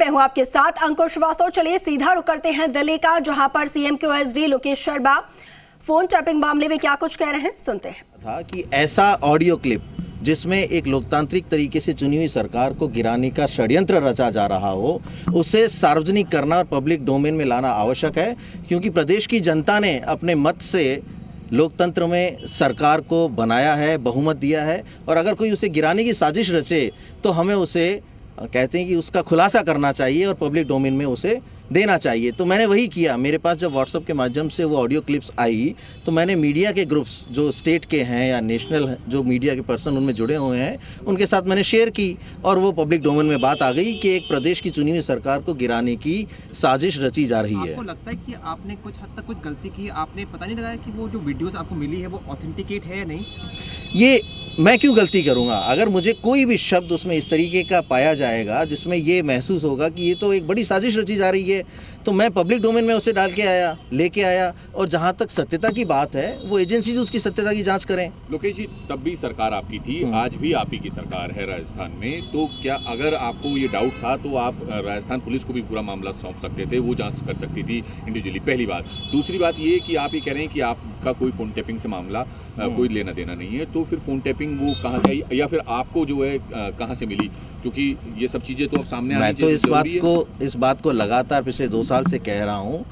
मैं हूं आपके साथ अंकुर श्रीवास्तव। चलिए सीधा रुक करते हैं दिल्ली का, जहां पर सीएम के OSD Lokesh Sharma phone tapping मामले में क्या कुछ कह रहे हैं, सुनते हैं। था कि ऐसा ऑडियो क्लिप जिसमें एक लोकतांत्रिक तरीके से चुनी हुई सरकार को गिराने का षड्यंत्र रचा जा रहा हो, उसे सार्वजनिक करना और पब्लिक डोमेन में लाना आवश्यक है, क्योंकि प्रदेश की जनता ने अपने मत से लोकतंत्र में सरकार को बनाया है, बहुमत दिया है, और अगर कोई उसे गिराने की साजिश रचे तो हमें उसे कहते हैं कि उसका खुलासा करना चाहिए और पब्लिक डोमेन में उसे देना चाहिए। तो मैंने वही किया। मेरे पास जब व्हाट्सएप के माध्यम से वो ऑडियो क्लिप्स आई तो मैंने मीडिया के ग्रुप्स जो स्टेट के हैं या नेशनल जो मीडिया के पर्सन उनमें जुड़े हुए हैं उनके साथ मैंने शेयर की, और वो पब्लिक डोमेन में बात आ गई कि एक प्रदेश की चुनी हुई सरकार को गिराने की साजिश रची जा रही है। आपको लगता है कि आपने कुछ हद तक कुछ गलती की, आपने पता नहीं लगाया कि वो जो वीडियोस आपको मिली है वो ऑथेंटिकेट है या नहीं? ये मैं क्यों गलती करूंगा? अगर मुझे कोई भी शब्द उसमें इस तरीके का पाया जाएगा जिसमें ये महसूस होगा कि ये तो एक बड़ी साजिश रची जा रही है, तो मैं पब्लिक डोमेन में उसे डाल के आया, लेके आया, और जहां तक सत्यता की बात है वो एजेंसी उसकी सत्यता की जांच करें। लोकेश जी, तब भी सरकार आपकी थी, आज भी आप ही की सरकार है राजस्थान में, तो क्या अगर आपको ये डाउट था तो आप राजस्थान पुलिस को भी पूरा मामला सौंप सकते थे, वो जांच कर सकती थी इंडिविजुअली, पहली बात। दूसरी बात ये कि आप ये कह रहे हैं कि आपका कोई फोन टैपिंग से मामला कोई लेना देना नहीं है, तो फिर फोन टैपिंग वो कहाँ से आई, या फिर आपको जो है कहाँ से मिली? क्योंकि ये सब चीज़ें तो अब सामने आनी चाहिए। मैं तो इस बात को लगातार पिछले 2 साल से कह रहा हूँ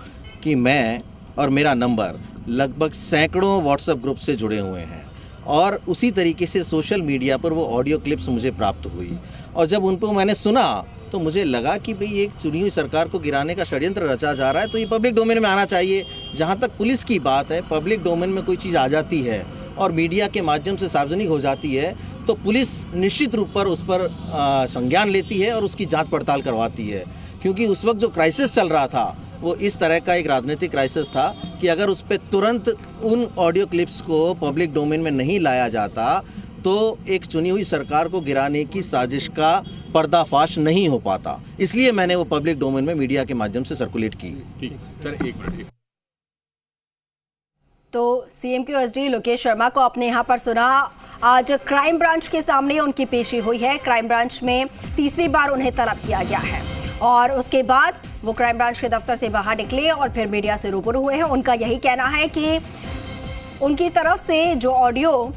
कि मैं और मेरा नंबर लगभग सैकड़ों व्हाट्सएप ग्रुप से जुड़े हुए हैं, और उसी तरीके से सोशल मीडिया पर वो ऑडियो क्लिप्स मुझे प्राप्त हुई, और जब उनको मैंने सुना तो मुझे लगा कि भाई एक चुनी हुई सरकार को गिराने का षड्यंत्र रचा जा रहा है, तो ये पब्लिक डोमेन में आना चाहिए। जहाँ तक पुलिस की बात है, पब्लिक डोमेन में कोई चीज़ आ जाती है और मीडिया के माध्यम से सार्वजनिक हो जाती है तो पुलिस निश्चित रूप पर उस पर संज्ञान लेती है और उसकी जांच पड़ताल करवाती है, क्योंकि उस वक्त जो क्राइसिस चल रहा था वो इस तरह का एक राजनीतिक क्राइसिस था कि अगर उस पर तुरंत उन ऑडियो क्लिप्स को पब्लिक डोमेन में नहीं लाया जाता तो एक चुनी हुई सरकार को गिराने की साजिश का पर्दाफाश नहीं हो पाता। इसलिए मैंने वो पब्लिक डोमेन में मीडिया के माध्यम से सर्कुलेट की। ठीक सर, एक मिनट। तो सीएम के ओएसडी लोकेश शर्मा को आपने यहाँ पर सुना। आज क्राइम ब्रांच के सामने उनकी पेशी हुई है। क्राइम ब्रांच में तीसरी बार उन्हें तलब किया गया है, और उसके बाद वो क्राइम ब्रांच के दफ्तर से बाहर निकले और फिर मीडिया से रूबरू हुए हैं। उनका यही कहना है कि उनकी तरफ से जो ऑडियो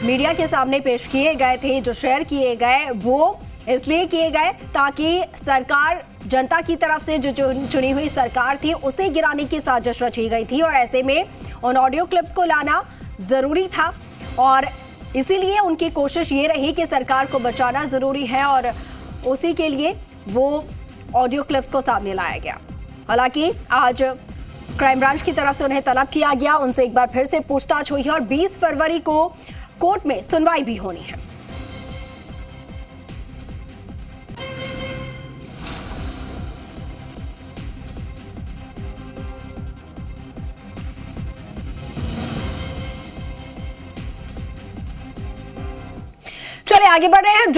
मीडिया के सामने पेश किए गए थे, जो शेयर किए गए, वो इसलिए किए गए ताकि सरकार, जनता की तरफ से जो चुनी हुई सरकार थी उसे गिराने की साजिश रची गई थी, और ऐसे में उन ऑडियो क्लिप्स को लाना जरूरी था, और इसीलिए उनकी कोशिश ये रही कि सरकार को बचाना जरूरी है, और उसी के लिए वो ऑडियो क्लिप्स को सामने लाया गया। हालांकि आज क्राइम ब्रांच की तरफ से उन्हें तलब किया गया, उनसे एक बार फिर से पूछताछ हुई है, और 20 फरवरी को कोर्ट में सुनवाई भी होनी है। चलिए आगे बढ़ रहे हैं।